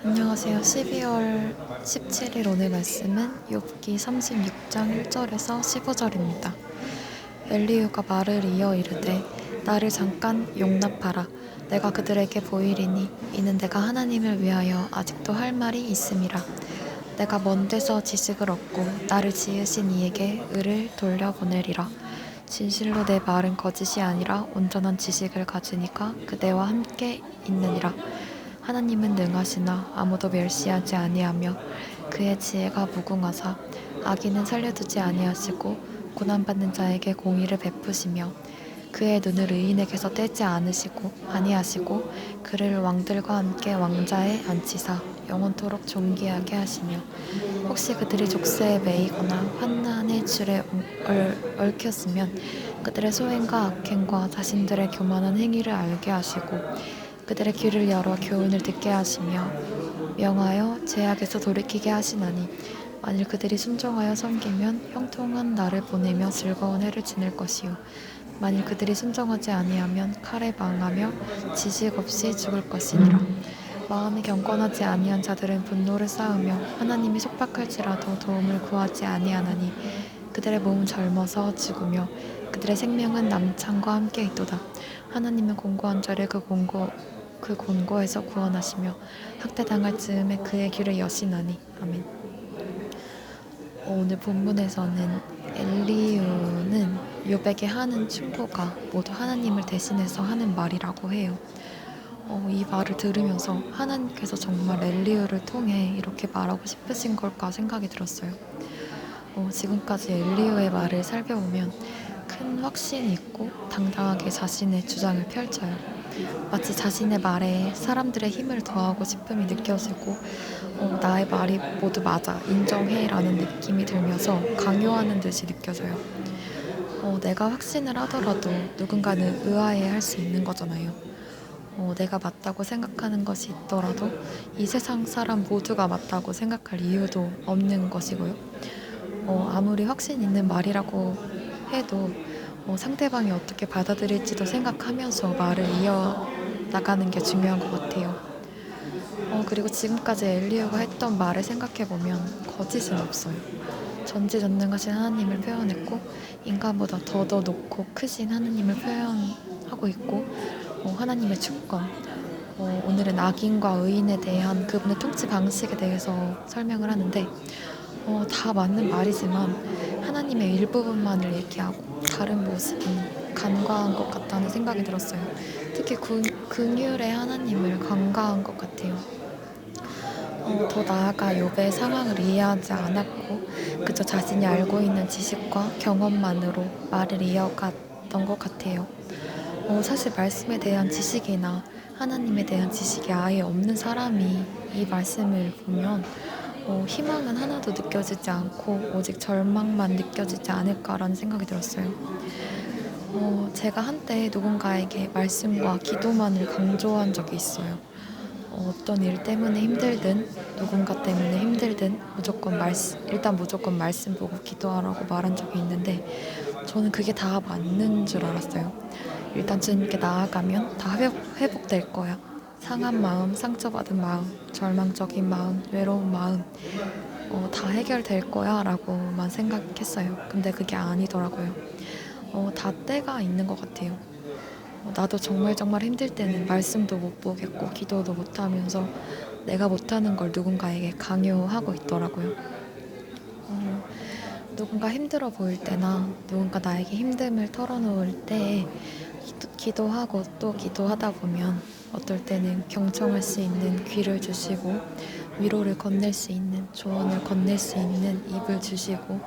안녕하세요. 12월 17일 오늘 말씀은 욥기 36장 1절에서 15절입니다. 엘리후가 말을 이어 이르되 나를 잠깐 용납하라. 내가 그들에게 보이리니 이는 내가 하나님을 위하여 아직도 할 말이 있음이라. 내가 먼 데서 지식을 얻고 나를 지으신 이에게 의를 돌려보내리라. 진실로 내 말은 거짓이 아니라 온전한 지식을 가지니까 그대와 함께 있느니라. 하나님은 능하시나 아무도 멸시하지 아니하며 그의 지혜가 무궁하사 악인은 살려두지 아니하시고 고난받는 자에게 공의를 베푸시며 그의 눈을 의인에게서 떼지 아니하시고 그를 왕들과 함께 왕자에 앉히사 영원토록 존귀하게 하시며 혹시 그들이 족쇄에 매이거나 환난의 줄에 얽혔으면 그들의 소행과 악행과 자신들의 교만한 행위를 알게 하시고 그들의 귀를 열어 교훈을 듣게 하시며 명하여 죄악에서 돌이키게 하시나니 만일 그들이 순종하여 섬기면 형통한 날을 보내며 즐거운 해를 지낼 것이요 만일 그들이 순종하지 아니하면 칼에 망하며 지식 없이 죽을 것이니라. 마음이 경건하지 아니한 자들은 분노를 쌓으며 하나님이 속박할지라도 도움을 구하지 아니하나니 그들의 몸은 젊어서 죽으며 그들의 생명은 남창과 함께 있도다. 하나님은 공고한 자를 그 곤고에서 구원하시며 학대당할 즈음에 그의 귀를 여시나니. 아멘. 오늘 본문에서는 엘리후는 욥에게 하는 충고가 모두 하나님을 대신해서 하는 말이라고 해요. 이 말을 들으면서 하나님께서 정말 엘리후를 통해 이렇게 말하고 싶으신 걸까 생각이 들었어요. 지금까지 엘리후의 말을 살펴보면 큰 확신이 있고 당당하게 자신의 주장을 펼쳐요. 마치 자신의 말에 사람들의 힘을 더하고 싶음이 느껴지고 나의 말이 모두 맞아, 인정해 라는 느낌이 들면서 강요하는 듯이 느껴져요. 내가 확신을 하더라도 누군가는 의아해 할 수 있는 거잖아요. 내가 맞다고 생각하는 것이 있더라도 이 세상 사람 모두가 맞다고 생각할 이유도 없는 것이고요. 아무리 확신 있는 말이라고 해도 상대방이 어떻게 받아들일지도 생각하면서 말을 이어나가는 게 중요한 것 같아요. 그리고 지금까지 엘리후가 했던 말을 생각해보면 거짓은 없어요. 전지전능하신 하나님을 표현했고 인간보다 더 높고 크신 하나님을 표현하고 있고 하나님의 주권, 오늘은 악인과 의인에 대한 그분의 통치 방식에 대해서 설명을 하는데 다 맞는 말이지만 하나님의 일부분만을 얘기하고 다른 모습은 간과한 것 같다는 생각이 들었어요. 특히 긍휼의 하나님을 간과한 것 같아요. 더 나아가 욥의 상황을 이해하지 않았고 그저 자신이 알고 있는 지식과 경험만으로 말을 이어갔던 것 같아요. 사실 말씀에 대한 지식이나 하나님에 대한 지식이 아예 없는 사람이 이 말씀을 보면 희망은 하나도 느껴지지 않고 오직 절망만 느껴지지 않을까라는 생각이 들었어요. 제가 한때 누군가에게 말씀과 기도만을 강조한 적이 있어요. 어떤 일 때문에 힘들든 누군가 때문에 힘들든 일단 무조건 말씀 보고 기도하라고 말한 적이 있는데 저는 그게 다 맞는 줄 알았어요. 일단 주님께 나아가면 다 회복될 거야. 상한 마음, 상처받은 마음, 절망적인 마음, 외로운 마음 다 해결될 거야 라고만 생각했어요. 근데 그게 아니더라고요. 다 때가 있는 것 같아요. 나도 정말 힘들 때는 말씀도 못 보겠고 기도도 못 하면서 내가 못하는 걸 누군가에게 강요하고 있더라고요. 누군가 힘들어 보일 때나 누군가 나에게 힘듦을 털어놓을 때에 기도하고 또 기도하다 보면 어떨 때는 경청할 수 있는 귀를 주시고 위로를 건넬 수 있는, 조언을 건넬 수 있는 입을 주시고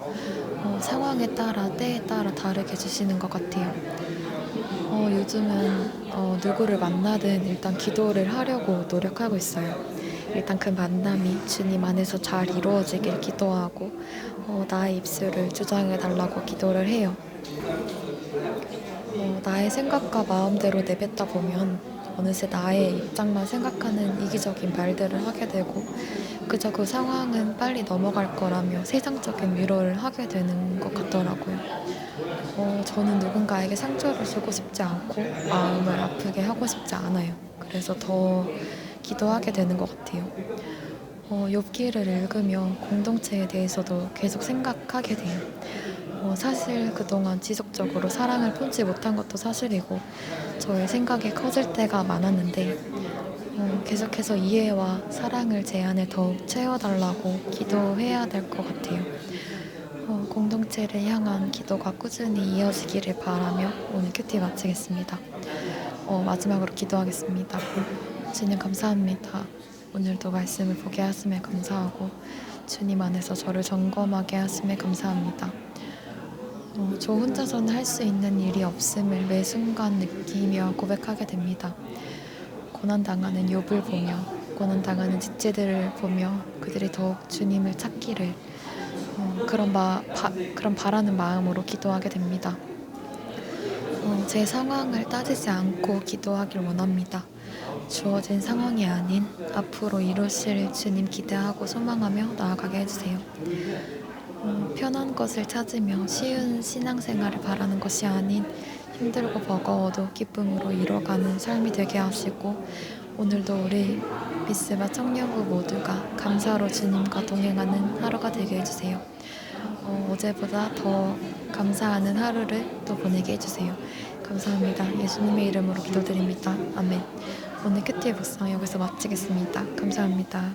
상황에 따라 때에 따라 다르게 주시는 것 같아요. 요즘은 누구를 만나든 일단 기도를 하려고 노력하고 있어요. 일단 그 만남이 주님 안에서 잘 이루어지길 기도하고 나의 입술을 주장해 달라고 기도를 해요. 나의 생각과 마음대로 내뱉다 보면 어느새 나의 입장만 생각하는 이기적인 말들을 하게 되고 그저 그 상황은 빨리 넘어갈 거라며 세상적인 위로를 하게 되는 것 같더라고요. 저는 누군가에게 상처를 주고 싶지 않고 마음을 아프게 하고 싶지 않아요. 그래서 더 기도하게 되는 것 같아요. 욥기를 읽으며 공동체에 대해서도 계속 생각하게 돼요. 사실 그동안 지속적으로 사랑을 품지 못한 것도 사실이고 저의 생각이 커질 때가 많았는데 계속해서 이해와 사랑을 제 안에 더욱 채워달라고 기도해야 될 것 같아요. 공동체를 향한 기도가 꾸준히 이어지기를 바라며 오늘 큐티 마치겠습니다. 마지막으로 기도하겠습니다. 주님 감사합니다. 오늘도 말씀을 보게 하심에 감사하고 주님 안에서 저를 점검하게 하심에 감사합니다. 저 혼자서는 할 수 있는 일이 없음을 매 순간 느끼며 고백하게 됩니다. 고난당하는 욥을 보며 고난당하는 지체들을 보며 그들이 더욱 주님을 찾기를 그런 바라는 마음으로 기도하게 됩니다. 제 상황을 따지지 않고 기도하길 원합니다. 주어진 상황이 아닌 앞으로 이루실 주님 기대하고 소망하며 나아가게 해주세요. 편한 것을 찾으며 쉬운 신앙생활을 바라는 것이 아닌 힘들고 버거워도 기쁨으로 이뤄가는 삶이 되게 하시고 오늘도 우리 미스바 청년부 모두가 감사로 주님과 동행하는 하루가 되게 해주세요. 어제보다 더 감사하는 하루를 또 보내게 해주세요. 감사합니다. 예수님의 이름으로 기도드립니다. 아멘. 오늘 큐티의 묵상 여기서 마치겠습니다. 감사합니다.